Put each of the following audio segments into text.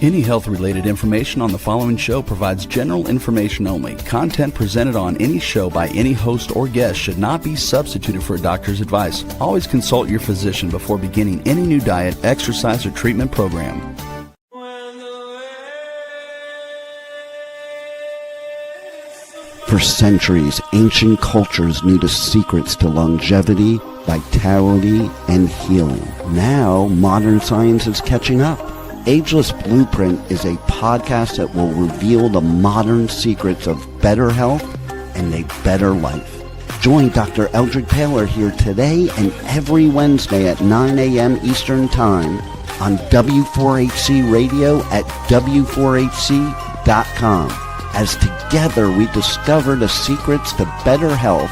Any health-related information on the following show provides general information only. Content presented on any show by any host or guest should not be substituted for a doctor's advice. Always consult your physician before beginning any new diet, exercise, or treatment program. For centuries, ancient cultures knew the secrets to longevity, vitality, and healing. Now, modern science is catching up. Ageless Blueprint is a podcast that will reveal the modern secrets of better health and a better life. Join Dr. Eldred Taylor here today and every Wednesday at 9 a.m. Eastern Time on W4HC Radio at W4HC.com. As together we discover the secrets to better health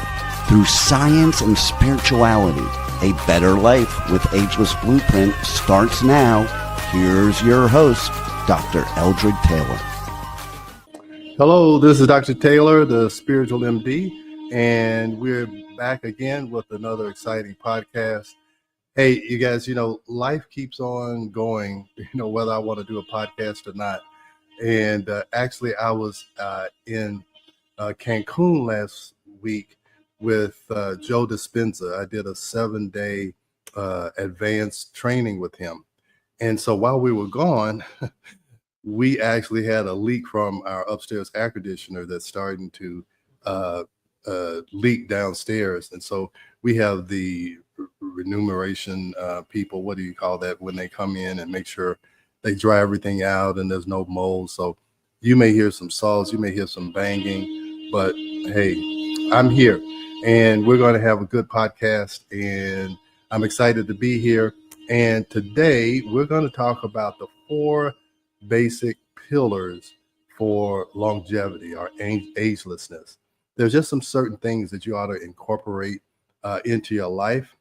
through science and spirituality. A better life with Ageless Blueprint starts now. Here's your host, Dr. Eldred Taylor. Hello, this is Dr. Taylor, the Spiritual MD, and we're back again with another exciting podcast. Hey, you guys, life keeps on going, whether I want to do a podcast or not. And actually, I was in Cancun last week with Joe Dispenza. I did a 7-day advanced training with him. And so while we were gone, we actually had a leak from our upstairs air conditioner that's starting to leak downstairs. And so we have the remuneration people, what do you call that, when they come in and make sure they dry everything out and there's no mold. So you may hear some saws, you may hear some banging, but hey, I'm here and we're going to have a good podcast and I'm excited to be here. And today we're going to talk about the 4 basic pillars for longevity or agelessness. There's just some certain things that you ought to incorporate into your life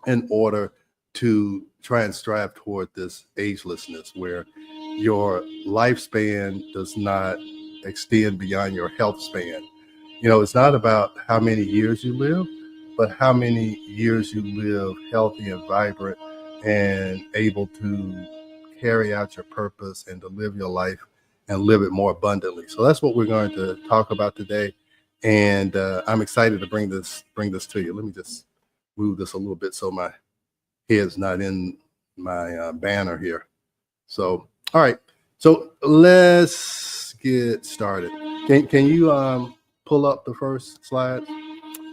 in order to try and strive toward this agelessness where your lifespan does not extend beyond your health span. It's not about how many years you live, but how many years you live healthy and vibrant and able to carry out your purpose and to live your life and live it more abundantly. So that's what we're going to talk about today. And I'm excited to bring this to you. Let me just move this a little bit so my head's not in my banner here. So, all right. So let's get started. Can you pull up the first slide?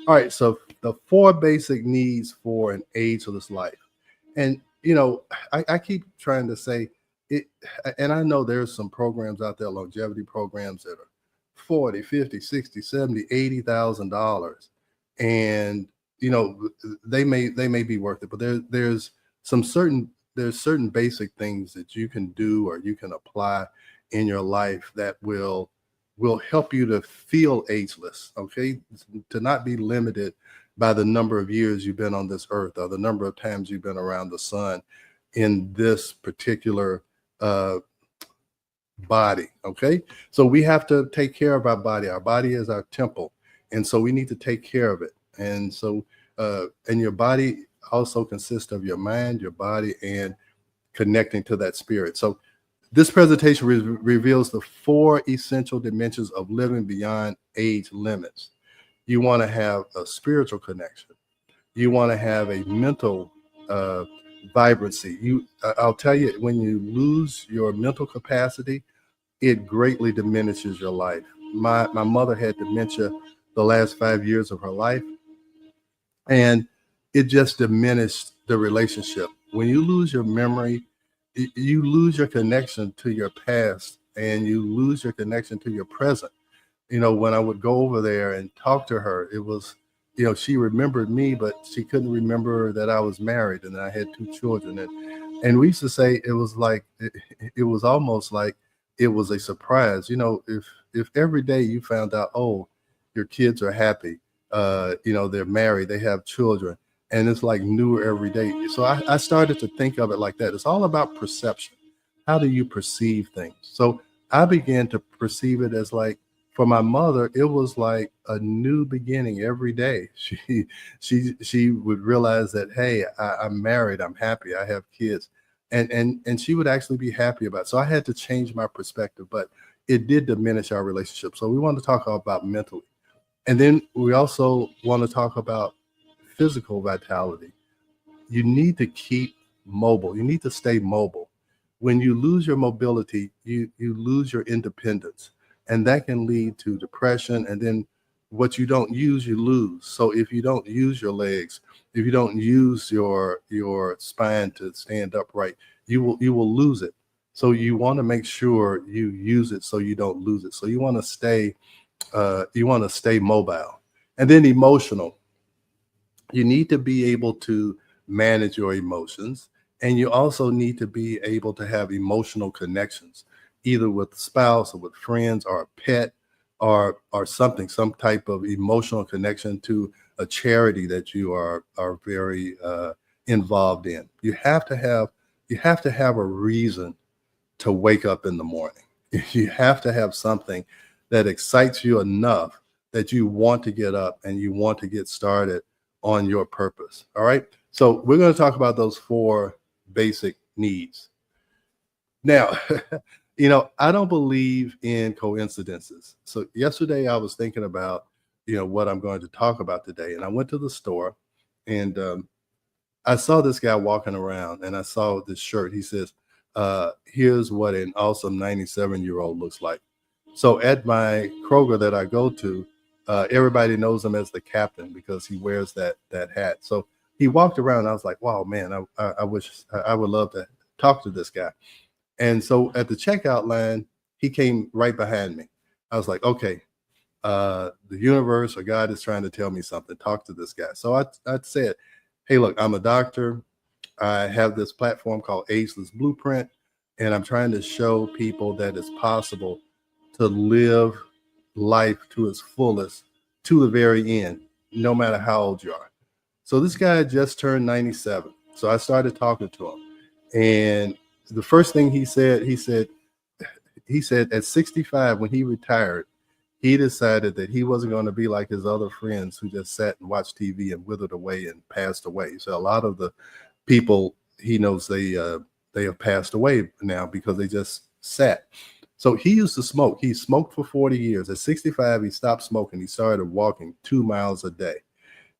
All right. So the 4 basic needs for an ageless life. And, I keep trying to say it, and I know there's some programs out there, longevity programs that are $40, $50, $60, $70, $80,000. And, they may be worth it, but there's certain basic things that you can do or you can apply in your life that will help you to feel ageless, okay? To not be limited by the number of years you've been on this earth or the number of times you've been around the sun in this particular body, okay? So we have to take care of our body. Our body is our temple, and so we need to take care of it. And so, and your body also consists of your mind, your body, and connecting to that spirit. So this presentation reveals the 4 essential dimensions of living beyond age limits. You want to have a spiritual connection. You want to have a mental vibrancy. I'll tell you, when you lose your mental capacity, it greatly diminishes your life. My mother had dementia the last 5 years of her life, and it just diminished the relationship. When you lose your memory, you lose your connection to your past and you lose your connection to your present. When I would go over there and talk to her, it was, she remembered me, but she couldn't remember that I was married and that I had 2 children. And we used to say it was like, it was almost like it was a surprise. If every day you found out, oh, your kids are happy, they're married, they have children, and it's like new every day. So I started to think of it like that. It's all about perception. How do you perceive things? So I began to perceive it as like, for my mother, it was like a new beginning every day. She would realize that, hey, I'm married, I'm happy, I have kids. and she would actually be happy about it. So I had to change my perspective, but it did diminish our relationship. So we want to talk about mentally. And then we also want to talk about physical vitality. You need to keep mobile. You need to stay mobile. When you lose your mobility, you lose your independence. And that can lead to depression. And then what you don't use, you lose. So if you don't use your legs, if you don't use your spine to stand upright, you will lose it. So you want to make sure you use it so you don't lose it. So you want to stay mobile. And then emotional. You need to be able to manage your emotions, and you also need to be able to have emotional connections, either with spouse or with friends or a pet or something, some type of emotional connection to a charity that you are very involved in. You have to have a reason to wake up in the morning. You have to have something that excites you enough that you want to get up and you want to get started on your purpose. All right. So we're going to talk about those four basic needs. Now, I don't believe in coincidences. So yesterday I was thinking about, what I'm going to talk about today. And I went to the store and I saw this guy walking around and I saw this shirt. He says, here's what an awesome 97-year-old looks like. So at my Kroger that I go to, everybody knows him as the captain because he wears that hat. So he walked around. And I was like, wow, man, I wish I would love to talk to this guy. And so at the checkout line, he came right behind me. I was like, okay, the universe or God is trying to tell me something. Talk to this guy. So I said, hey, look, I'm a doctor. I have this platform called Ageless Blueprint, and I'm trying to show people that it's possible to live life to its fullest to the very end, no matter how old you are. So this guy just turned 97. So I started talking to him. And the first thing he said at 65, when he retired, he decided that he wasn't going to be like his other friends who just sat and watched TV and withered away and passed away. So a lot of the people he knows, they have passed away now because they just sat. So he used to smoke. He smoked for 40 years. At 65, he stopped smoking. He started walking 2 miles a day.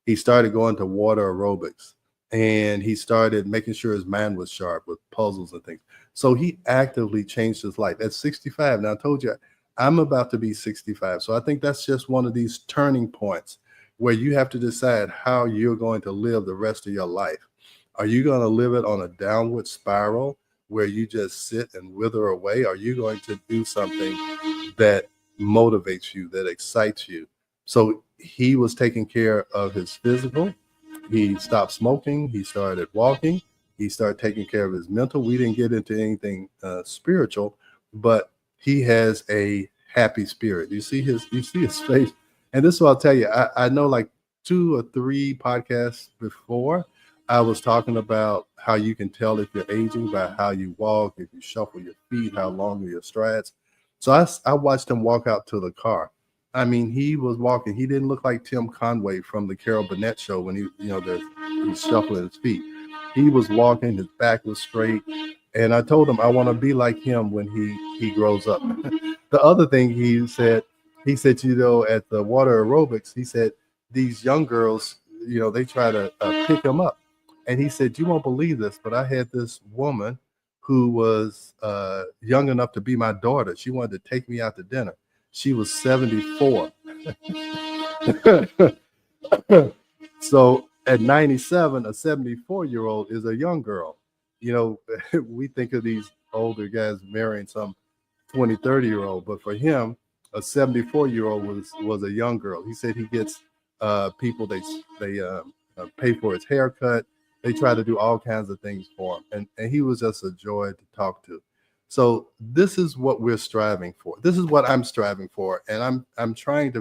He started going to water aerobics, and he started making sure his mind was sharp with puzzles and things. So he actively changed his life at 65. Now, I told you, I'm about to be 65. So I think that's just one of these turning points where you have to decide how you're going to live the rest of your life. Are you going to live it on a downward spiral where you just sit and wither away? Are you going to do something that motivates you, that excites you? So he was taking care of his physical. He stopped smoking. He started walking. He started taking care of his mental. We didn't get into anything spiritual, but he has a happy spirit. You see his face. And this is what I'll tell you. I know like 2 or 3 podcasts before, I was talking about how you can tell if you're aging by how you walk, if you shuffle your feet, how long are your strides. So I watched him walk out to the car. I mean, he was walking. He didn't look like Tim Conway from the Carol Burnett show when he's shuffling his feet. He was walking. His back was straight. And I told him I want to be like him when he grows up. The other thing he said, at the water aerobics, he said, these young girls, they try to pick him up. And he said, you won't believe this, but I had this woman who was young enough to be my daughter. She wanted to take me out to dinner. She was 74. So at 97, a 74-year-old is a young girl. We think of these older guys marrying some 20, 30-year-old, but for him, a 74-year-old was a young girl. He said he gets people, they pay for his haircut. They try to do all kinds of things for him. And he was just a joy to talk to. So this is what we're striving for. This is what I'm striving for. And I'm trying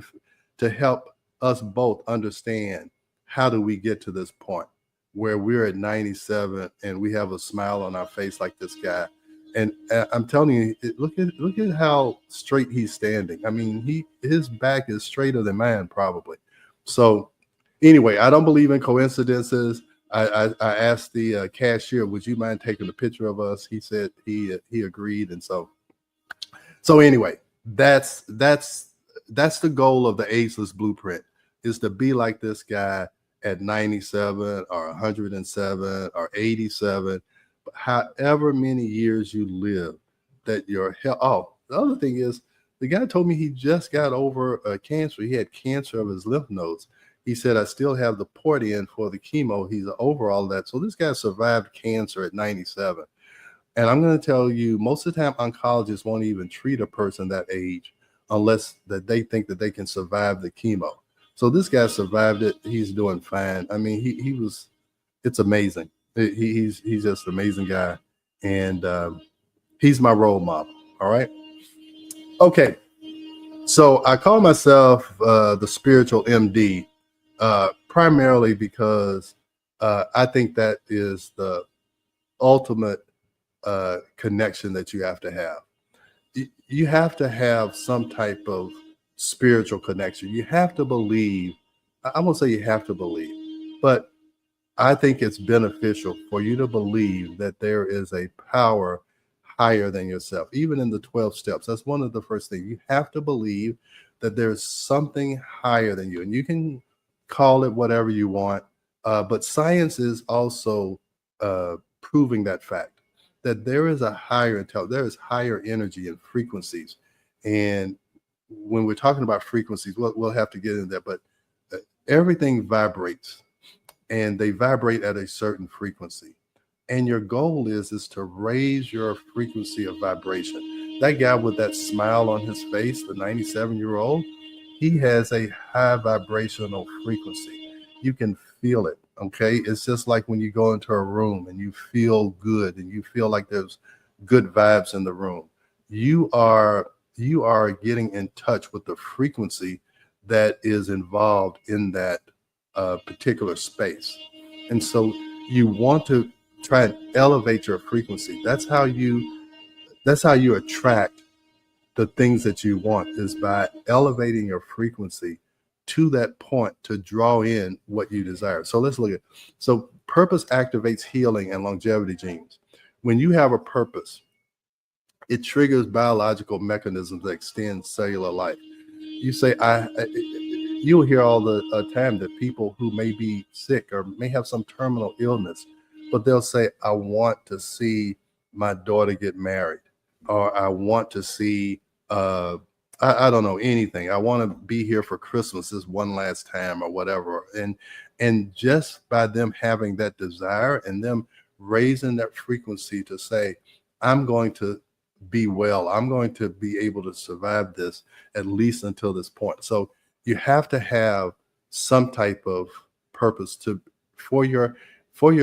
to help us both understand, how do we get to this point where we're at 97 and we have a smile on our face like this guy. And I'm telling you, look at how straight he's standing. I mean, his back is straighter than mine probably. So anyway, I don't believe in coincidences. I asked the cashier, would you mind taking a picture of us? He said he agreed. And so anyway, that's the goal of the Ageless Blueprint, is to be like this guy at 97 or 107 or 87, but however many years you live, that your health. Oh, the other thing is, the guy told me he just got over cancer. He had cancer of his lymph nodes. He said, I still have the port in for the chemo. He's over all that. So this guy survived cancer at 97. And I'm going to tell you, most of the time, oncologists won't even treat a person that age unless that they think that they can survive the chemo. So this guy survived it. He's doing fine. I mean, he was. It's amazing. He's just an amazing guy, and he's my role model. All right. Okay. So I call myself the spiritual MD, primarily because I think that is the ultimate connection that you have to have. You have to have some type of spiritual connection. You have to believe. I won't say you have to believe, but I think it's beneficial for you to believe that there is a power higher than yourself. Even in the 12 steps, that's one of the first things. You have to believe that there's something higher than you, and you can call it whatever you want. But science is also proving that fact, that there is a higher intelligence, there is higher energy and frequencies. And when we're talking about frequencies, we'll have to get into that, but everything vibrates, and they vibrate at a certain frequency. And your goal is to raise your frequency of vibration. That guy with that smile on his face, the 97-year-old, he has a high vibrational frequency. You can feel it. Okay. It's just like when you go into a room and you feel good and you feel like there's good vibes in the room. You are getting in touch with the frequency that is involved in that particular space. And so you want to try and elevate your frequency. That's how you attract the things that you want, is by elevating your frequency to that point to draw in what you desire. So let's look at, so purpose activates healing and longevity genes. When you have a purpose, it triggers biological mechanisms that extend cellular life. You say, you'll hear all the time that people who may be sick or may have some terminal illness, but they'll say, I want to see my daughter get married, or I want to see, I don't know, anything. I want to be here for Christmas this one last time, or whatever. And just by them having that desire and them raising that frequency to say, I'm going to be well, I'm going to be able to survive this at least until this point. So you have to have some type of purpose for your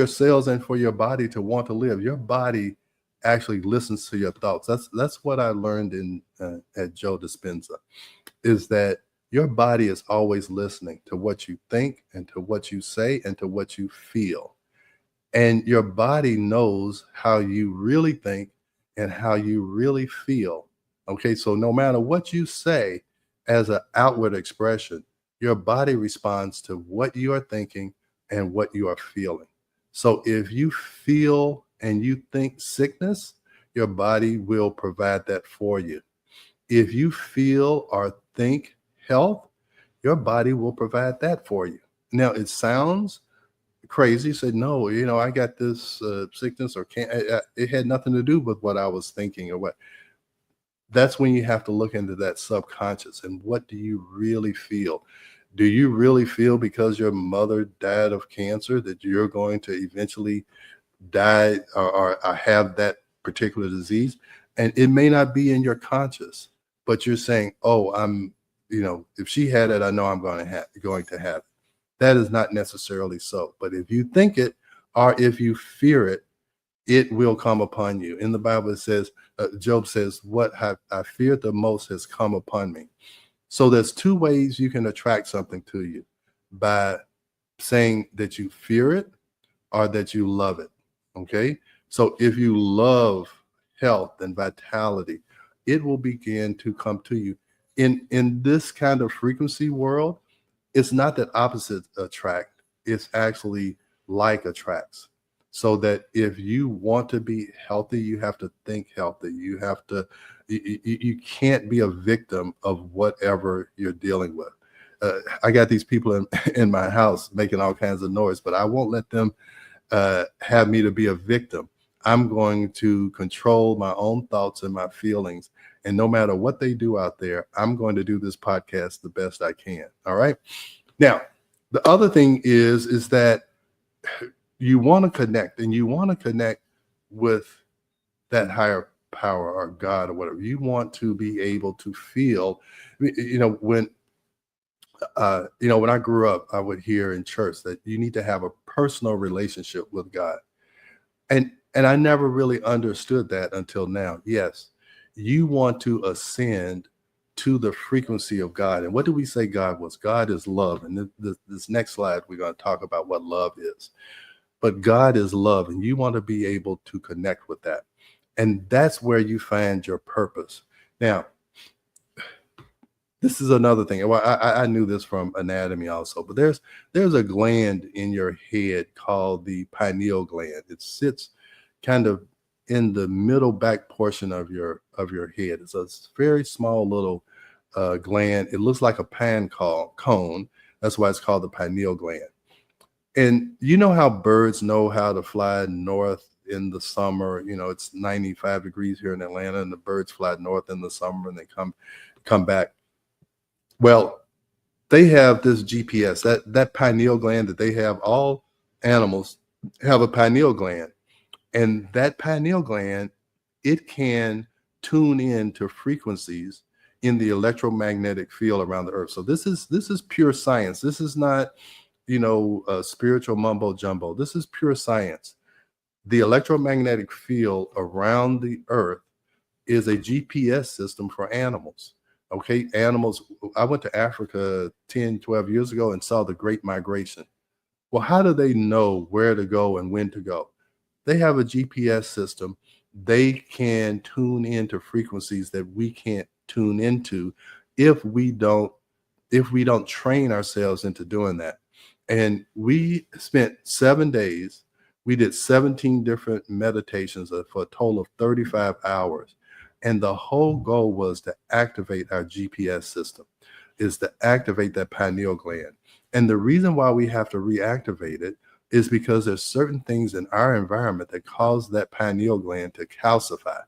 cells and for your body to want to live. Your body actually listens to your thoughts. That's what I learned in at Joe Dispenza, is that your body is always listening to what you think and to what you say and to what you feel. And your body knows how you really think and how you really feel. Okay, so no matter what you say as an outward expression, your body responds to what you are thinking and what you are feeling. So if you feel and you think sickness, your body will provide that for you. If you feel or think health, your body will provide that for you. Now, it sounds crazy. Said, no, I got this sickness or can't. It had nothing to do with what I was thinking or what. That's when you have to look into that subconscious and what do you really feel? Do you really feel because your mother died of cancer that you're going to eventually die or have that particular disease? And it may not be in your conscious, but you're saying, oh, if she had it, I know I'm going to have it. That is not necessarily so. But if you think it, or if you fear it, it will come upon you. In the Bible, it says, Job says, what I feared the most has come upon me. So there's two ways you can attract something to you: by saying that you fear it or that you love it. Okay. So if you love health and vitality, it will begin to come to you. In this kind of frequency world, it's not that opposites attract. It's actually like attracts. So that if you want to be healthy, you have to think healthy. You have to, you can't be a victim of whatever you're dealing with. I got these people in my house making all kinds of noise, but I won't let them have me to be a victim. I'm going to control my own thoughts and my feelings. And no matter what they do out there, I'm going to do this podcast the best I can. All right. Now, the other thing is that you want to connect, and you want to connect with that higher power or God or whatever. You want to be able to feel, when when I grew up, I would hear in church that you need to have a personal relationship with God. And I never really understood that until now. Yes, you want to ascend to the frequency of God. And what do we say God was? God is love. And this next slide, we're going to talk about what love is. But God is love, and you want to be able to connect with that. And that's where you find your purpose. Now, this is another thing. Well, I knew this from anatomy also, but there's a gland in your head called the pineal gland. It sits kind of in the middle back portion of your head. It's a very small little gland. It looks like a pine cone. That's why it's called the pineal gland. And you know how birds know how to fly north in the summer? It's 95 degrees here in Atlanta, and the birds fly north in the summer, and they come back. Well, they have this GPS, that pineal gland that they have. All animals have a pineal gland, and that pineal gland, it can tune in to frequencies in the electromagnetic field around the earth. So this is pure science. This is not spiritual mumbo jumbo. This is pure science. The electromagnetic field around the earth is a GPS system for animals. Okay, animals. I went to Africa 10, 12 years ago and saw the Great Migration. Well, how do they know where to go and when to go? They have a GPS system. They can tune into frequencies that we can't tune into if we don't train ourselves into doing that. And we spent 7 days. We did 17 different meditations for a total of 35 hours. And the whole goal was to activate our GPS system, is to activate that pineal gland. And the reason why we have to reactivate it is because there's certain things in our environment that cause that pineal gland to calcify.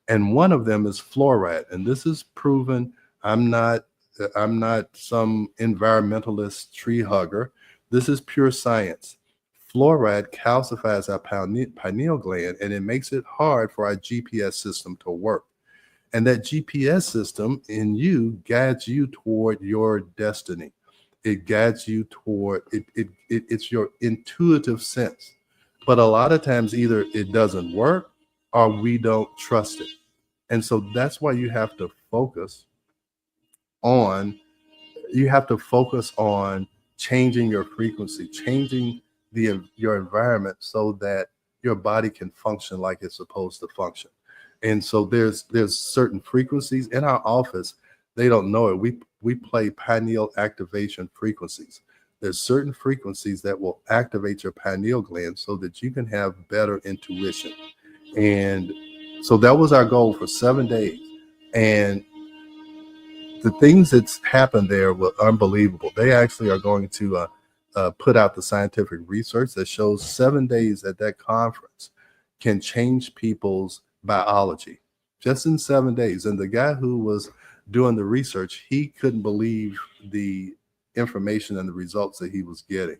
And one of them is fluoride. And this is proven. I'm not some environmentalist tree hugger. This is pure science. Fluoride calcifies our pineal gland, and it makes it hard for our GPS system to work. And that GPS system in you guides you toward your destiny. It guides you toward it's your intuitive sense. But a lot of times either it doesn't work or we don't trust it. And so that's why you have to focus on changing your frequency, changing your environment so that your body can function like it's supposed to function. And so there's certain frequencies in our office. They don't know it. We play pineal activation frequencies. There's certain frequencies that will activate your pineal gland so that you can have better intuition. And so that was our goal for 7 days. And the things that's happened there were unbelievable. They actually are going to put out the scientific research that shows 7 days at that conference can change people's biology just in 7 days. And the guy who was doing the research, he couldn't believe the information and the results that he was getting.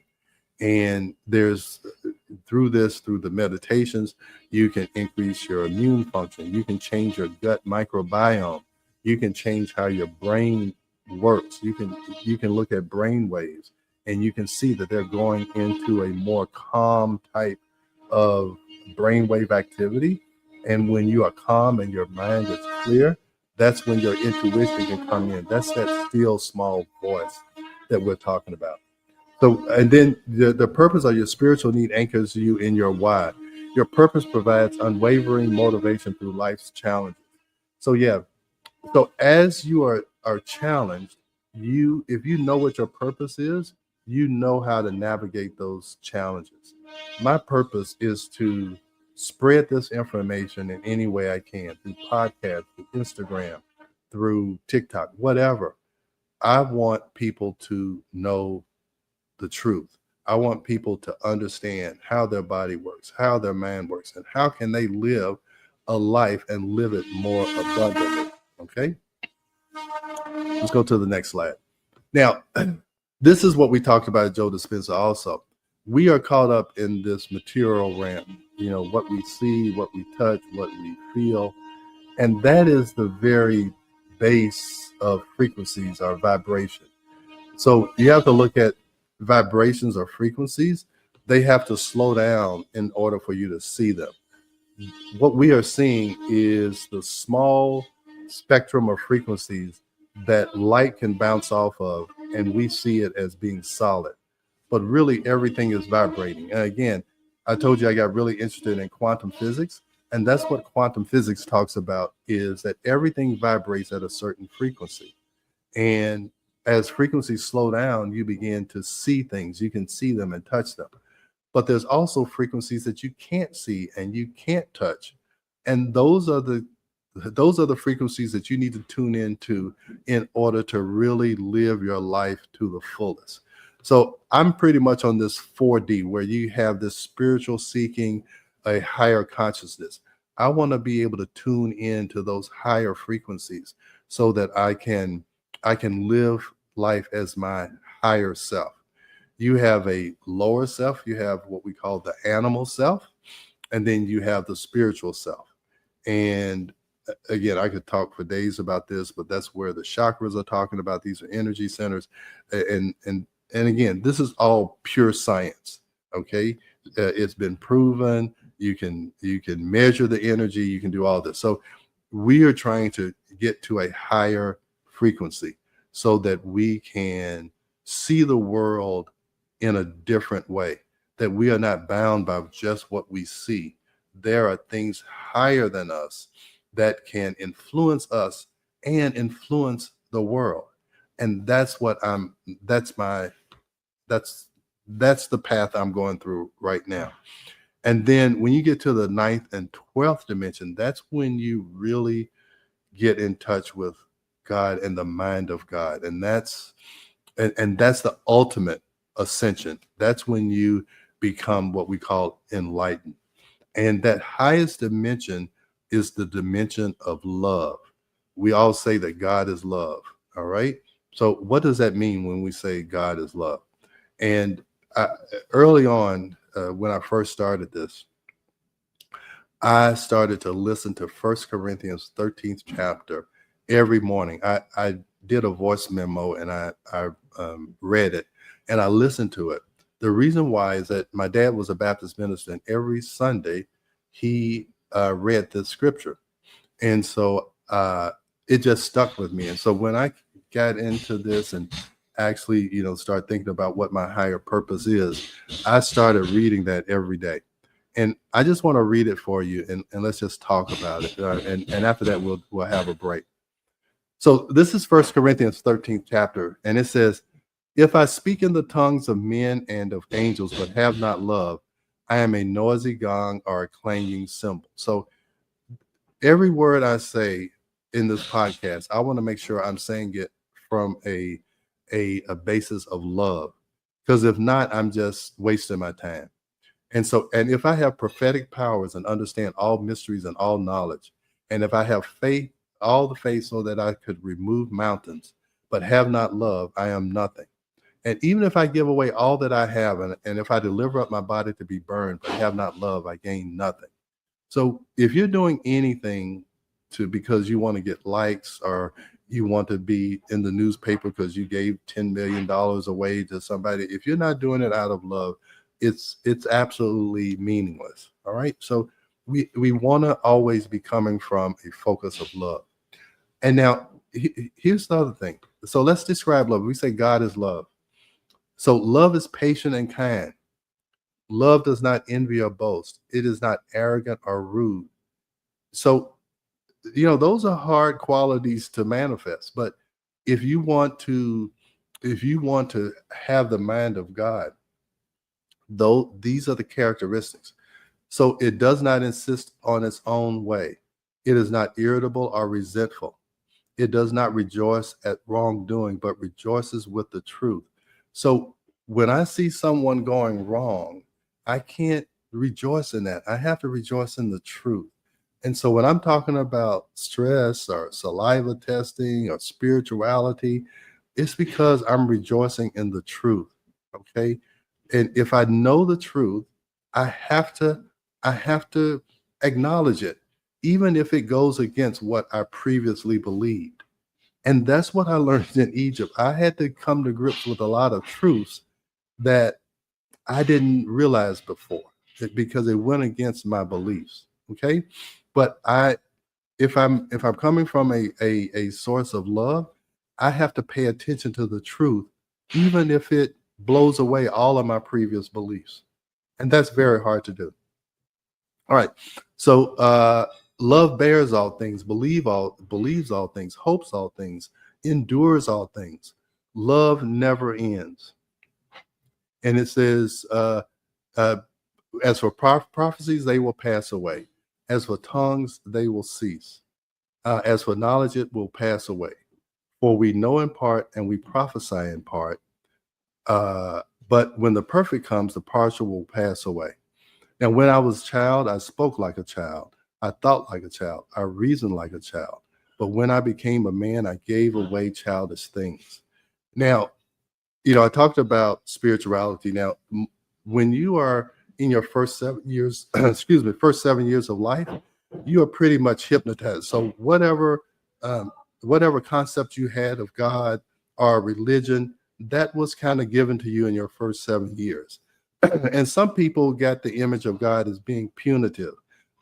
And through the meditations, you can increase your immune function. You can change your gut microbiome. You can change how your brain works. You can look at brain waves, and you can see that they're going into a more calm type of brainwave activity. And when you are calm and your mind is clear, that's when your intuition can come in. That's that still small voice that we're talking about. So, and then the purpose of your spiritual need anchors you in your why. Your purpose provides unwavering motivation through life's challenges. So yeah. So as you are challenged, if you know what your purpose is, you know how to navigate those challenges. My purpose is to spread this information in any way I can, through podcasts, through Instagram, through TikTok, whatever. I want people to know the truth. I want people to understand how their body works, how their mind works, and how can they live a life and live it more abundantly. Okay? Let's go to the next slide. Now, this is what we talked about at Joe Dispenza also. We are caught up in this material realm, what we see, what we touch, what we feel. And that is the very base of frequencies or vibration. So you have to look at vibrations or frequencies. They have to slow down in order for you to see them. What we are seeing is the small spectrum of frequencies that light can bounce off of, and we see it as being solid. But really, everything is vibrating. And again, I told you I got really interested in quantum physics, and that's what quantum physics talks about, is that everything vibrates at a certain frequency. And as frequencies slow down, you begin to see things. You can see them and touch them. But there's also frequencies that you can't see and you can't touch. And those are the frequencies that you need to tune into in order to really live your life to the fullest. So I'm pretty much on this 4D, where you have this spiritual seeking, a higher consciousness. I want to be able to tune into those higher frequencies so that I can live life as my higher self. You have a lower self, you have what we call the animal self, and then you have the spiritual self. And again, I could talk for days about this, but that's where the chakras are talking about. These are energy centers. And again, this is all pure science. Okay. It's been proven. You can measure the energy. You can do all this. So we are trying to get to a higher frequency so that we can see the world in a different way, that we are not bound by just what we see. There are things higher than us that can influence us and influence the world. And that's the path I'm going through right now. And then when you get to the 9th and 12th dimension, that's when you really get in touch with God and the mind of God. And that's the ultimate ascension. That's when you become what we call enlightened. And that highest dimension is the dimension of love. We all say that God is love. All right. So what does that mean when we say God is love? And early on, when I first started this, I started to listen to 1 Corinthians 13th chapter every morning. I did a voice memo and I read it and I listened to it. The reason why is that my dad was a Baptist minister, and every Sunday he read this scripture. And so it just stuck with me. And so when I got into this and actually, start thinking about what my higher purpose is, I started reading that every day. And I just want to read it for you, and let's just talk about it. And after that, we'll have a break. So this is 1 Corinthians 13th chapter, and it says, "If I speak in the tongues of men and of angels, but have not love, I am a noisy gong or a clanging cymbal." So every word I say in this podcast, I want to make sure I'm saying it from a basis of love, because if not, I'm just wasting my time. And if I have prophetic powers and understand all mysteries and all knowledge, and if I have faith, all the faith so that I could remove mountains, but have not love, I am nothing. And even if I give away all that I have, and if I deliver up my body to be burned, but have not love, I gain nothing. So if you're doing anything because you want to get likes, or you want to be in the newspaper because you gave $10 million away to somebody, if you're not doing it out of love, it's absolutely meaningless. All right. So we want to always be coming from a focus of love. And now here's the other thing. So let's describe love. We say God is love. So love is patient and kind. Love does not envy or boast. It is not arrogant or rude. So, those are hard qualities to manifest. But if you want to have the mind of God, Though these are the characteristics. So it does not insist on its own way. It is not irritable or resentful. It does not rejoice at wrongdoing, but rejoices with the truth. So when I see someone going wrong, I can't rejoice in that. I have to rejoice in the truth. And so when I'm talking about stress or saliva testing or spirituality, it's because I'm rejoicing in the truth. Okay. And if I know the truth, I have to, I have to acknowledge it, even if it goes against what I previously believed. And that's what I learned in Egypt. I had to come to grips with a lot of truths that I didn't realize before because it went against my beliefs. Okay. But if I'm coming from a source of love, I have to pay attention to the truth, even if it blows away all of my previous beliefs. And that's very hard to do. All right. So love bears all things, believes all things, hopes all things, endures all things. Love never ends. And it says, uh, as for prophecies, they will pass away. As for tongues, they will cease. As for knowledge, it will pass away. For we know in part and we prophesy in part. But when the perfect comes, the partial will pass away. Now, when I was a child, I spoke like a child. I thought like a child. I reasoned like a child. But when I became a man, I gave away childish things. Now, I talked about spirituality. Now, when you are in your first 7 years, first 7 years of life, you are pretty much hypnotized. So whatever concept you had of God or religion, that was kind of given to you in your first 7 years. And some people got the image of God as being punitive,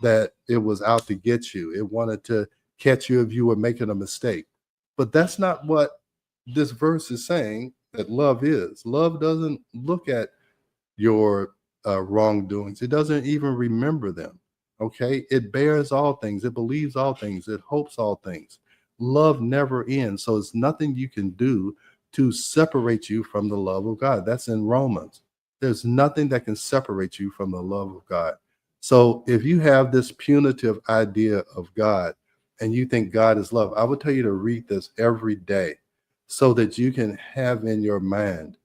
that it was out to get you. It wanted to catch you if you were making a mistake. But that's not what this verse is saying that love is. Love doesn't look at your wrongdoings. It doesn't even remember them. Okay. It bears all things. It believes all things. It hopes all things. Love never ends. So it's nothing you can do to separate you from the love of God. That's in Romans. There's nothing that can separate you from the love of God. So if you have this punitive idea of God and you think God is love, I would tell you to read this every day so that you can have in your mind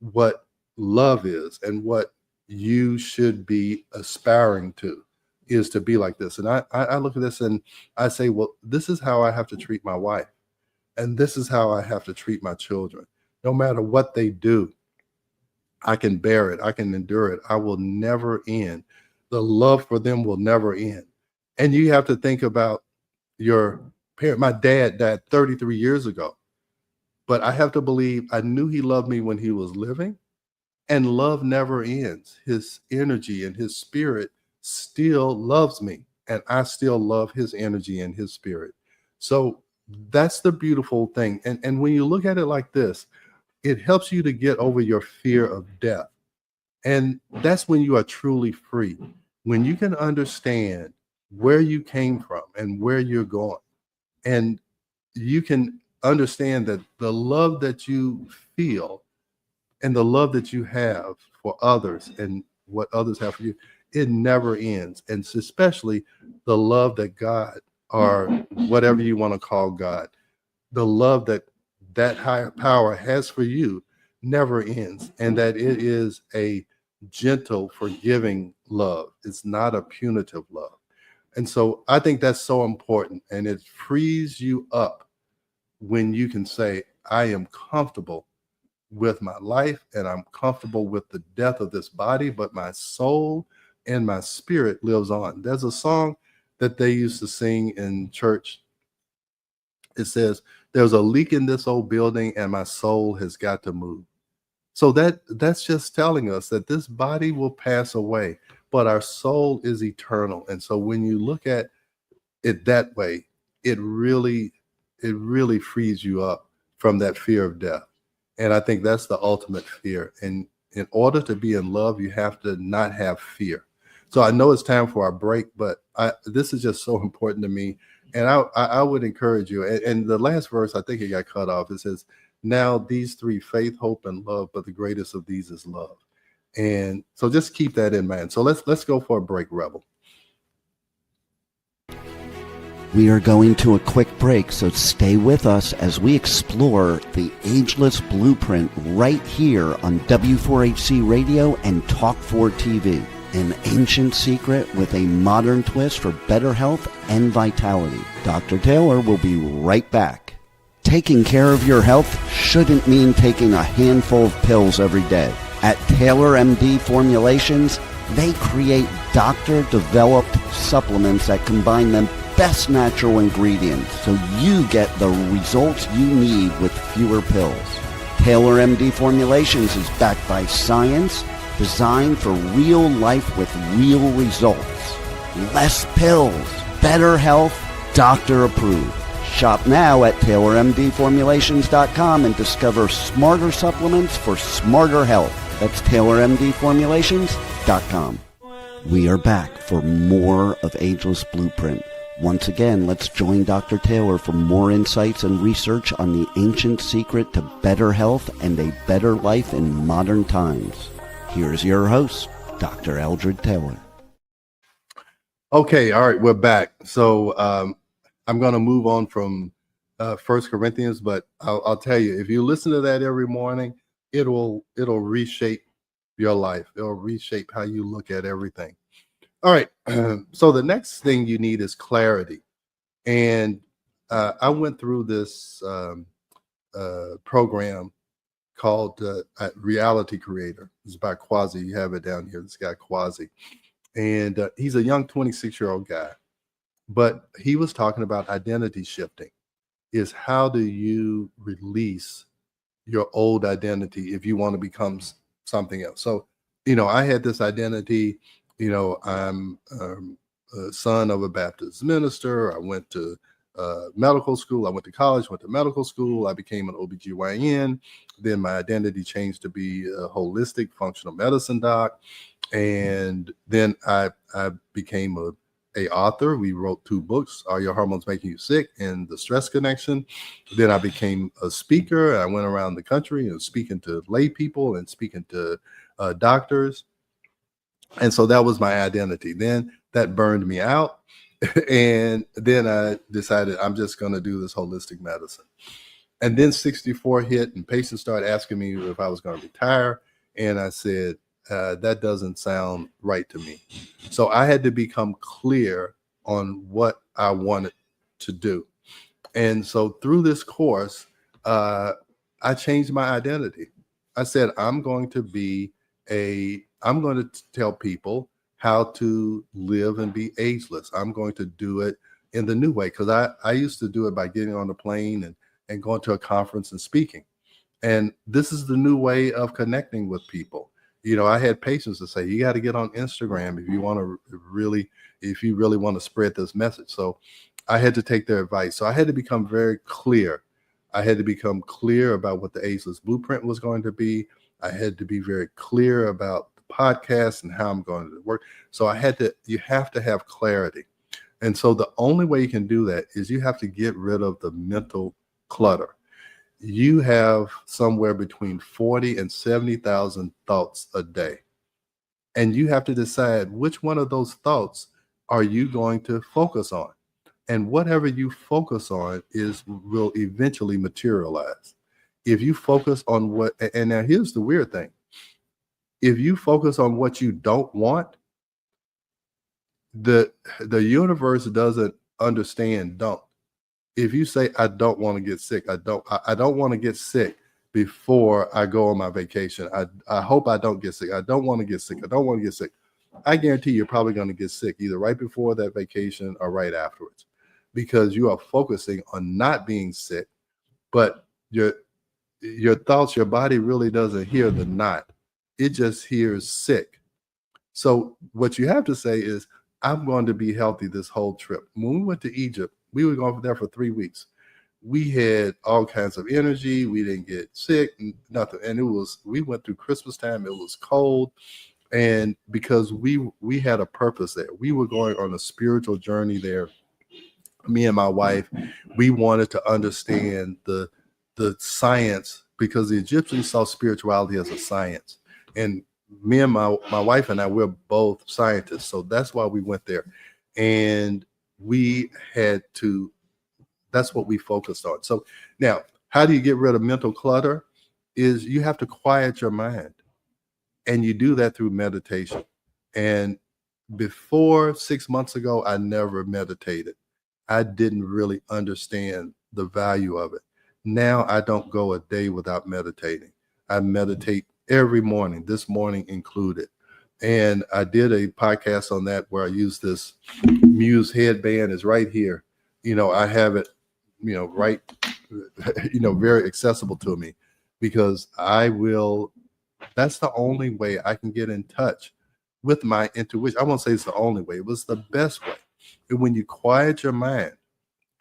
what love is and what you should be aspiring to is to be like this. And I look at this and I say, well, this is how I have to treat my wife. And this is how I have to treat my children. No matter what they do, I can bear it. I can endure it. I will never end. The love for them will never end. And you have to think about your parent. My dad died 33 years ago, but I have to believe I knew he loved me when he was living, and love never ends. His energy and his spirit still loves me, and I still love his energy and his spirit. So that's the beautiful thing. And when you look at it like this, it helps you to get over your fear of death. And that's when you are truly free. When you can understand where you came from and where you're going. And you can understand that the love that you feel and the love that you have for others and what others have for you, it never ends. And especially the love that God, or whatever you want to call God, the love that that higher power has for you never ends, and that it is a gentle, forgiving love. It's not a punitive love. And so I think that's so important, and it frees you up when you can say, I am comfortable with my life and I'm comfortable with the death of this body, but my soul and my spirit lives on. There's a song that they used to sing in church. It says, there's a leak in this old building and my soul has got to move. So that's just telling us that this body will pass away, but our soul is eternal. And so when you look at it that way, it really frees you up from that fear of death. And I think that's the ultimate fear. And in order to be in love, you have to not have fear. So I know it's time for our break, but this is just so important to me. And I would encourage you. And the last verse, I think it got cut off. It says, now these three, faith, hope, and love, but the greatest of these is love. And so just keep that in mind. So let's go for a break, Rebel. We are going to a quick break, so stay with us as we explore the Ageless Blueprint right here on W4HC Radio and Talk4 TV. An ancient secret with a modern twist for better health and vitality. Dr. Taylor will be right back. Taking care of your health shouldn't mean taking a handful of pills every day. At Taylor MD Formulations, they create doctor-developed supplements that combine the best natural ingredients so you get the results you need with fewer pills. Taylor MD Formulations is backed by science, designed for real life with real results. Less pills, better health, doctor approved. Shop now at TaylorMDFormulations.com and discover smarter supplements for smarter health. That's TaylorMDFormulations.com. We are back for more of Ageless Blueprint. Once again, let's join Dr. Taylor for more insights and research on the ancient secret to better health and a better life in modern times. Here's your host, Dr. Eldred Taylor. Okay, all right, we're back. So I'm going to move on from 1 Corinthians, but I'll tell you, if you listen to that every morning, it'll reshape your life. It'll reshape how you look at everything. All right, so the next thing you need is clarity. And I went through this program called Reality Creator. It's by Quasi. You have it down here. This guy Quasi. And he's a young 26-year-old guy. But he was talking about identity shifting. Is how do you release your old identity if you want to become something else? So, I had this identity. I'm a son of a Baptist minister. I went to medical school. I went to college, went to medical school. I became an OBGYN. Then my identity changed to be a holistic functional medicine doc. And then I became a author. We wrote 2 books, Are Your Hormones Making You Sick and The Stress Connection. Then I became a speaker. I went around the country and speaking to lay people and speaking to doctors. And so that was my identity. Then that burned me out. And then I decided I'm just going to do this holistic medicine. And then 64 hit and patients started asking me if I was going to retire. And I said, that doesn't sound right to me. So I had to become clear on what I wanted to do. And so through this course, I changed my identity. I said, I'm going to tell people how to live and be ageless. I'm going to do it in the new way, because I used to do it by getting on the plane and going to a conference and speaking. And this is the new way of connecting with people. I had patients that say, you got to get on Instagram if you really want to spread this message. So I had to take their advice. So I had to become very clear. I had to become clear about what the Ageless Blueprint was going to be. I had to be very clear about the podcast and how I'm going to work. So you have to have clarity. And so the only way you can do that is you have to get rid of the mental clutter. You have somewhere between 40 and 70,000 thoughts a day. And you have to decide which one of those thoughts are you going to focus on. And whatever you focus on will eventually materialize. If you focus on and now here's the weird thing. If you focus on what you don't want, the universe doesn't understand don't. If you say, I don't want to get sick, I don't want to get sick before I go on my vacation. I hope I don't get sick. I don't want to get sick. I don't want to get sick. I guarantee you're probably going to get sick either right before that vacation or right afterwards, because you are focusing on not being sick, but your thoughts, your body really doesn't hear the not. It just hears sick. So what you have to say is, I'm going to be healthy this whole trip. When we went to Egypt, we were going there for 3 weeks. We had all kinds of energy. We didn't get sick, nothing. And we went through Christmas time. It was cold. And because we had a purpose there, we were going on a spiritual journey there. Me and my wife, we wanted to understand the science, because the Egyptians saw spirituality as a science. And me and my wife and I, we're both scientists. So that's why we went there. And we had to, that's what we focused on. So now, how do you get rid of mental clutter? Is you have to quiet your mind. And you do that through meditation. And before 6 months ago, I never meditated. I didn't really understand the value of it. Now I don't go a day without meditating. I meditate every morning, this morning included. And I did a podcast on that where I use this Muse headband is right here. I have it, right, very accessible to me because that's the only way I can get in touch with my intuition. I won't say it's the only way, it was the best way. And when you quiet your mind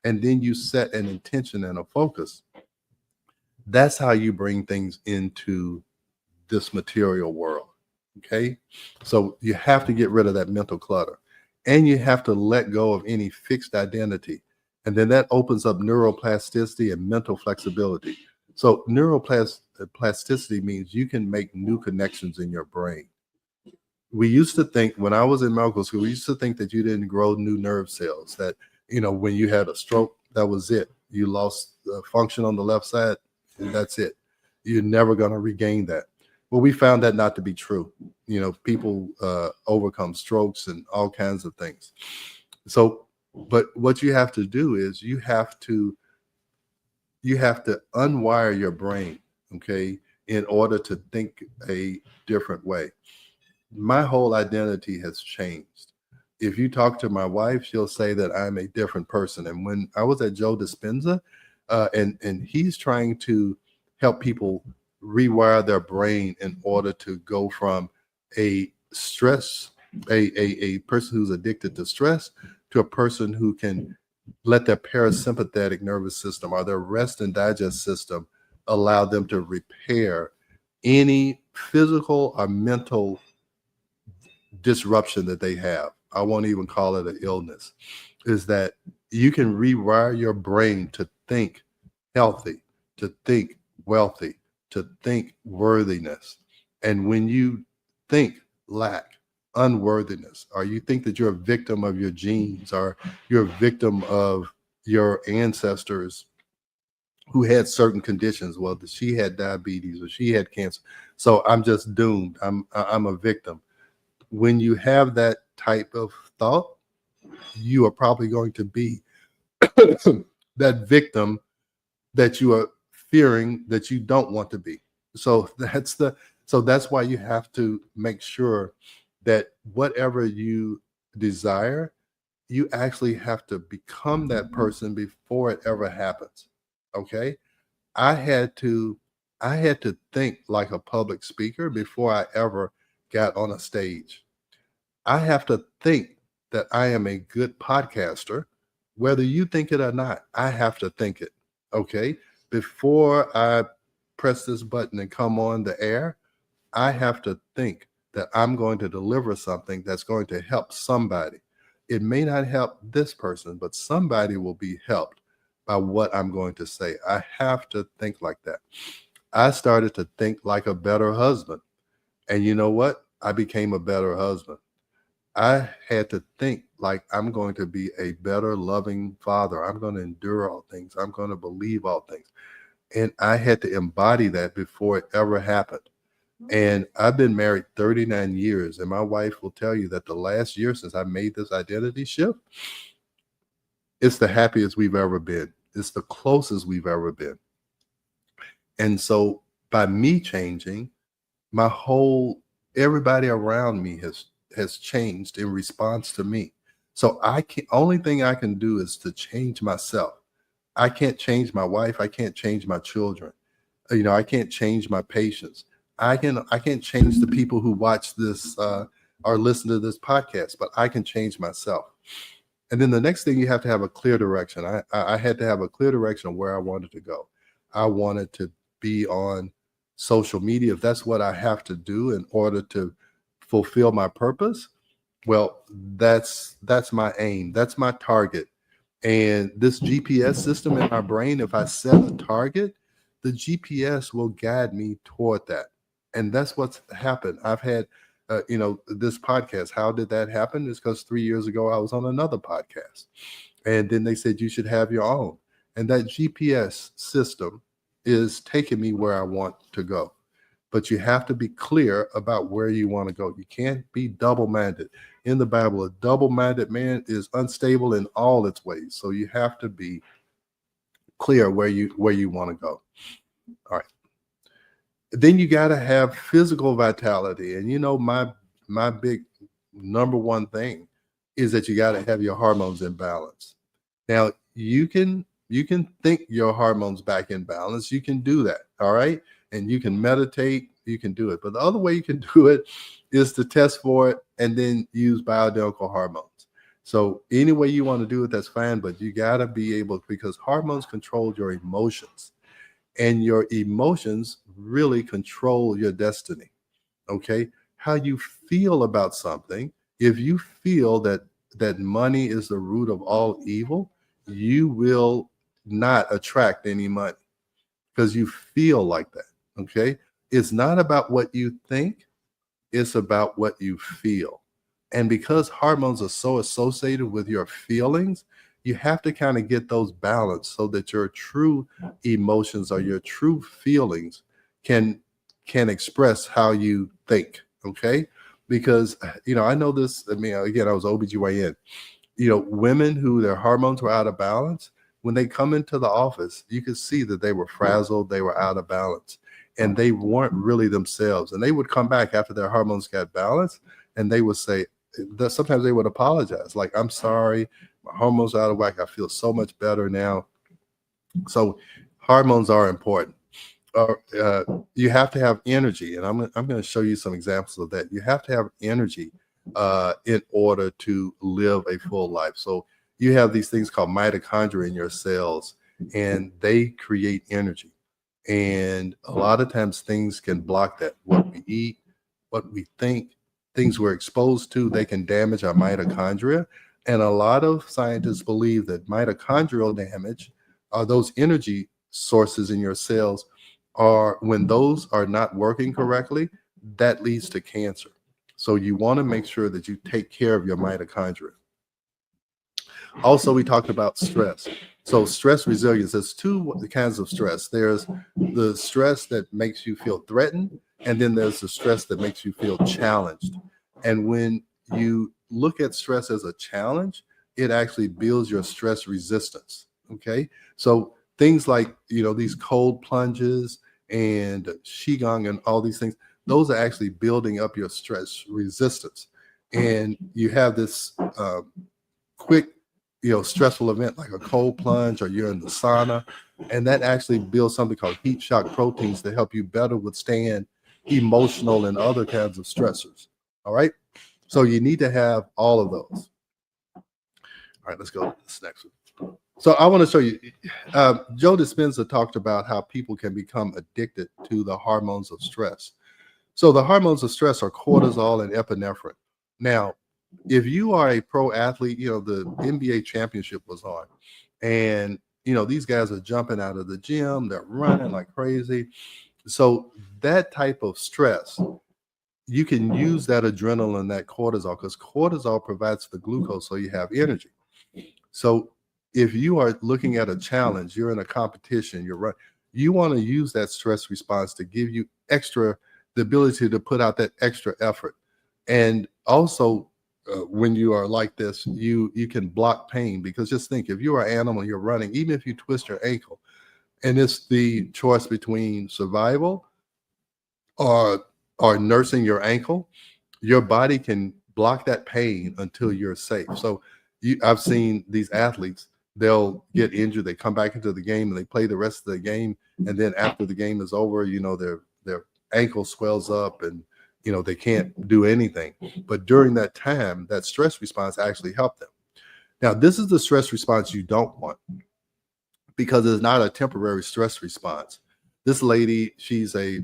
and then you set an intention and a focus, that's how you bring things into this material world. Okay. So you have to get rid of that mental clutter and you have to let go of any fixed identity. And then that opens up neuroplasticity and mental flexibility. So neuroplasticity means you can make new connections in your brain. We used to think, when I was in medical school, we used to think that you didn't grow new nerve cells, that, when you had a stroke, that was it. You lost function on the left side, and that's it. You're never going to regain that. Well, we found that not to be true. People overcome strokes and all kinds of things. So, but what you have to do is you have to unwire your brain, okay, in order to think a different way. My whole identity has changed. If you talk to my wife, she'll say that I'm a different person. And when I was at Joe Dispenza, and he's trying to help people rewire their brain in order to go from a person who's addicted to stress to a person who can let their parasympathetic nervous system or their rest and digest system allow them to repair any physical or mental disruption that they have. I won't even call it an illness. Is that you can rewire your brain to think healthy, to think wealthy, to think worthiness. And when you think lack, unworthiness, or you think that you're a victim of your genes, or you're a victim of your ancestors who had certain conditions, well, she had diabetes or she had cancer, so I'm just doomed, I'm a victim. When you have that type of thought, you are probably going to be that victim that you are fearing that you don't want to be. So that's why you have to make sure that whatever you desire, you actually have to become that person before it ever happens. Okay? I had to think like a public speaker before I ever got on a stage. I have to think that I am a good podcaster, whether you think it or not. I have to think it. Okay? Before I press this button and come on the air, I have to think that I'm going to deliver something that's going to help somebody. It may not help this person, but somebody will be helped by what I'm going to say. I have to think like that. I started to think like a better husband. And you know what? I became a better husband. I had to think like I'm going to be a better loving father. I'm going to endure all things. I'm going to believe all things. And I had to embody that before it ever happened. And I've been married 39 years. And my wife will tell you that the last year since I made this identity shift, it's the happiest we've ever been. It's the closest we've ever been. And so by me changing, everybody around me has changed in response to me. So only thing I can do is to change myself. I can't change my wife. I can't change my children. I can't change my patients. I can't change the people who watch this or listen to this podcast, but I can change myself. And then the next thing, you have to have a clear direction. I had to have a clear direction of where I wanted to go. I wanted to be on social media. If that's what I have to do in order to fulfill my purpose, well, that's my aim. That's my target. And this GPS system in my brain, if I set a target, the GPS will guide me toward that. And that's what's happened. I've had, this podcast. How did that happen? It's because 3 years ago I was on another podcast, and then they said you should have your own. And that GPS system is taking me where I want to go. But you have to be clear about where you want to go. You can't be double-minded. In the Bible, a double-minded man is unstable in all its ways. So you have to be clear where you want to go. All right. Then you got to have physical vitality. And my big number one thing is that you got to have your hormones in balance. Now, you can think your hormones back in balance. You can do that. All right. And you can meditate, you can do it. But the other way you can do it is to test for it and then use bioidentical hormones. So any way you want to do it, that's fine. But you got to be able, because hormones control your emotions, and your emotions really control your destiny. Okay. How you feel about something. If you feel that money is the root of all evil, you will not attract any money because you feel like that. Okay. It's not about what you think, it's about what you feel. And because hormones are so associated with your feelings, you have to kind of get those balanced so that your true emotions or your true feelings can express how you think. Okay. Because, I know this. I mean, again, I was OBGYN. Women who their hormones were out of balance, when they come into the office, you could see that they were frazzled, they were out of balance, and they weren't really themselves. And they would come back after their hormones got balanced, and they would say that sometimes they would apologize, like, I'm sorry, my hormones are out of whack. I feel so much better now. So hormones are important. You have to have energy, and I'm going to show you some examples of that. You have to have energy in order to live a full life. So you have these things called mitochondria in your cells, and they create energy. And a lot of times things can block that. What we eat, what we think, things we're exposed to, they can damage our mitochondria. And a lot of scientists believe that mitochondrial damage, are those energy sources in your cells, are when those are not working correctly, that leads to cancer. So you want to make sure that you take care of your mitochondria. Also, we talked about stress. So stress resilience, there's two kinds of stress. There's the stress that makes you feel threatened, and then there's the stress that makes you feel challenged. And when you look at stress as a challenge, it actually builds your stress resistance. Okay. So things like, these cold plunges and Qigong and all these things, those are actually building up your stress resistance. And you have this quick, stressful event like a cold plunge, or you're in the sauna, and that actually builds something called heat shock proteins to help you better withstand emotional and other kinds of stressors. All right. So you need to have all of those. All right, let's go to this next one. So I want to show you, Joe Dispenza talked about how people can become addicted to the hormones of stress. So the hormones of stress are cortisol and epinephrine. Now, if you are a pro athlete, the NBA championship was on, and, these guys are jumping out of the gym, they're running like crazy. So that type of stress, you can use that adrenaline, that cortisol, because cortisol provides the glucose so you have energy. So if you are looking at a challenge, you're in a competition, you want to use that stress response to give you the ability to put out that extra effort. And also, when you are like this, you can block pain, because just think, if you are an animal, you're running, even if you twist your ankle, and it's the choice between survival or nursing your ankle, your body can block that pain until you're safe. So I've seen these athletes, they'll get injured, they come back into the game and they play the rest of the game, and then after the game is over, their ankle swells up and they can't do anything. But during that time, that stress response actually helped them. Now, this is the stress response you don't want, because it's not a temporary stress response. This lady, she's a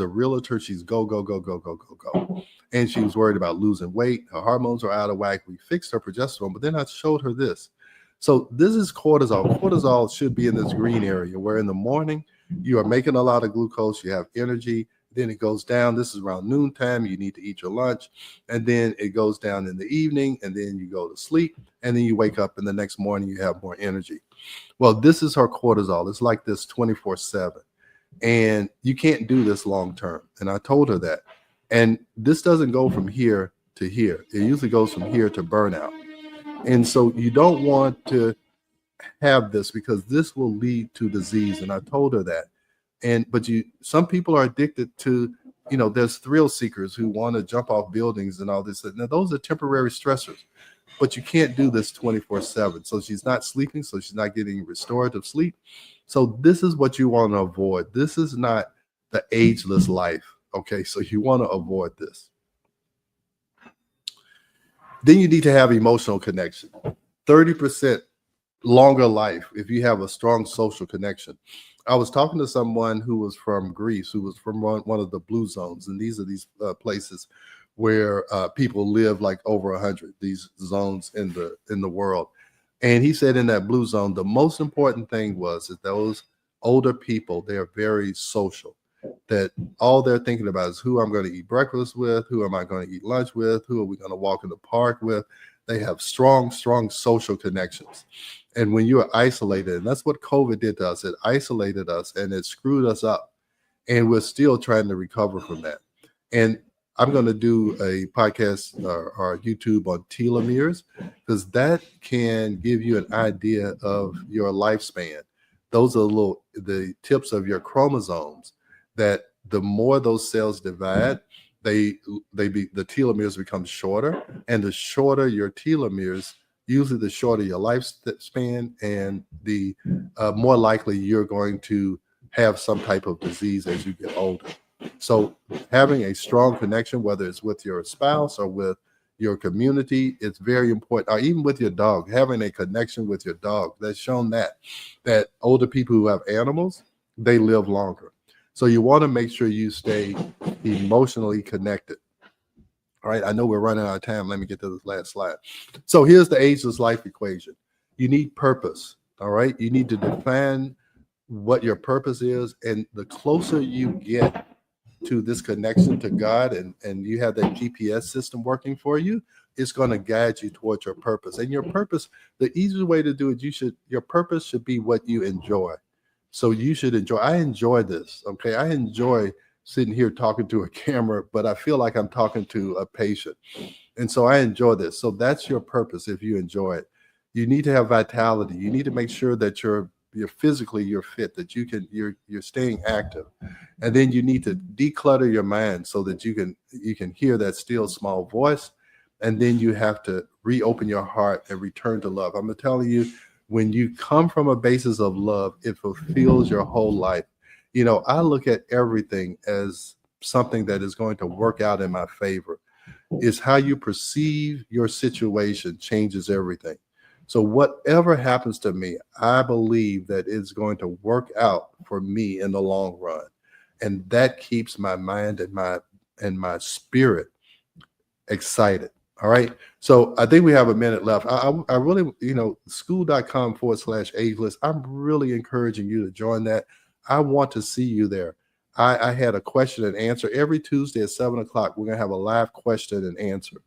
realtor. She's go, go, go, go, go, go, go. And she was worried about losing weight. Her hormones are out of whack. We fixed her progesterone, but then I showed her this. So this is cortisol. Cortisol should be in this green area, where in the morning you are making a lot of glucose, you have energy. Then it goes down. This is around noontime. You need to eat your lunch. And then it goes down in the evening. And then you go to sleep. And then you wake up and the next morning you have more energy. Well, this is her cortisol. It's like this 24/7. And you can't do this long term. And I told her that. And this doesn't go from here to here. It usually goes from here to burnout. And so you don't want to have this because this will lead to disease. And I told her that. But some people are addicted to, there's thrill seekers who want to jump off buildings and all this. Now, those are temporary stressors, but you can't do this 24/7. So she's not sleeping. So she's not getting restorative sleep. So this is what you want to avoid. This is not the ageless life. Okay. So you want to avoid this. Then you need to have emotional connection. 30% longer life if you have a strong social connection. I was talking to someone who was from Greece, who was from one of the blue zones. And these are these places where people live like over 100, these zones in the world. And he said in that blue zone, the most important thing was that those older people, they are very social, that all they're thinking about is who I'm going to eat breakfast with, who am I going to eat lunch with, who are we going to walk in the park with. They have strong social connections. And when you are isolated, and that's what COVID did to us, it isolated us and it screwed us up. And we're still trying to recover from that. And I'm going to do a podcast or YouTube on telomeres, because that can give you an idea of your lifespan. Those are the tips of your chromosomes, that the more those cells divide, the telomeres become shorter, and the shorter your telomeres, usually the shorter your lifespan, and the more likely you're going to have some type of disease as you get older. So having a strong connection, whether it's with your spouse or with your community, it's very important. Or even with your dog, having a connection with your dog. That's shown that older people who have animals, they live longer. So you want to make sure you stay emotionally connected. All right, I know we're running out of time. Let me get to this last slide. So here's the ageless life equation. You need purpose. All right, you need to define what your purpose is. And the closer you get to this connection to God, and you have that GPS system working for you, it's going to guide you towards your purpose. And your purpose, the easiest way to do it, your purpose should be what you enjoy. So you should enjoy. I enjoy this. Okay. I enjoy sitting here talking to a camera, but I feel like I'm talking to a patient. And so I enjoy this. So that's your purpose. If you enjoy it, you need to have vitality. You need to make sure that you're physically, you're fit, that you're staying active. And then you need to declutter your mind so that you can hear that still small voice. And then you have to reopen your heart and return to love. I'm telling you, when you come from a basis of love, it fulfills your whole life. I look at everything as something that is going to work out in my favor. It's how you perceive your situation changes everything. So whatever happens to me, I believe that it's going to work out for me in the long run. And that keeps my mind and my spirit excited. All right. So I think we have a minute left. I really, school.com/ageless. I'm really encouraging you to join that. I want to see you there. I had a question and answer every Tuesday at 7:00. We're going to have a live question and answer.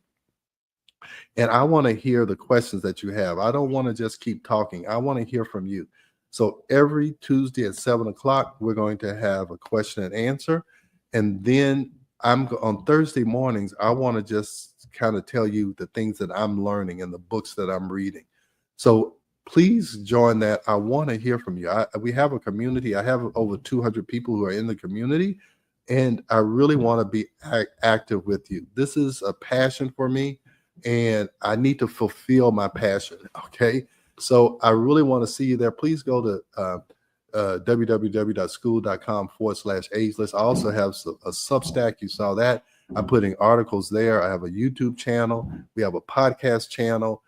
And I want to hear the questions that you have. I don't want to just keep talking. I want to hear from you. So every Tuesday at 7:00, we're going to have a question and answer. And then on Thursday mornings, I want to just kind of tell you the things that I'm learning and the books that I'm reading. So please join that. I want to hear from you. We have a community. I have over 200 people who are in the community, and I really want to be active with you. This is a passion for me, and I need to fulfill my passion. Okay. So I really want to see you there. Please go to www.school.com/ageless. I also have a Substack. You saw that. I'm putting articles there. I have a YouTube channel. We have a podcast channel.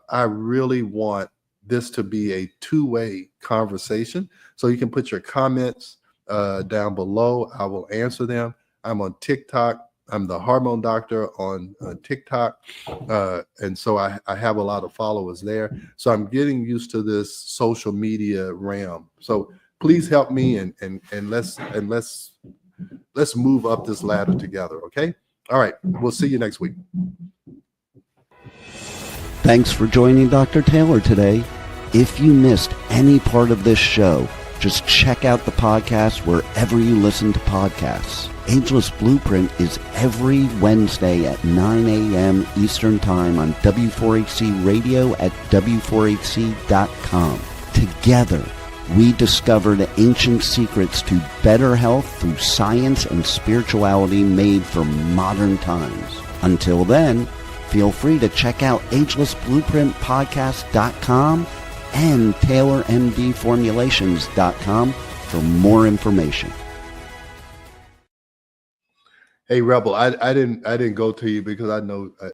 I really want this to be a two-way conversation. So you can put your comments down below. I will answer them. I'm on TikTok. I'm the Hormone Doctor on TikTok. And so I have a lot of followers there. So I'm getting used to this social media realm. So please help me and let's let's move up this ladder together. Okay. All right. We'll see you next week. Thanks for joining Dr. Taylor today. If you missed any part of this show, just check out the podcast wherever you listen to podcasts. Ageless Blueprint is every Wednesday at 9 a.m. Eastern Time on W4HC Radio at W4HC.com. Together, we discover the ancient secrets to better health through science and spirituality made for modern times. Until then, feel free to check out agelessblueprintpodcast.com and taylormdformulations.com for more information. Hey, Rebel, I didn't go to you because I know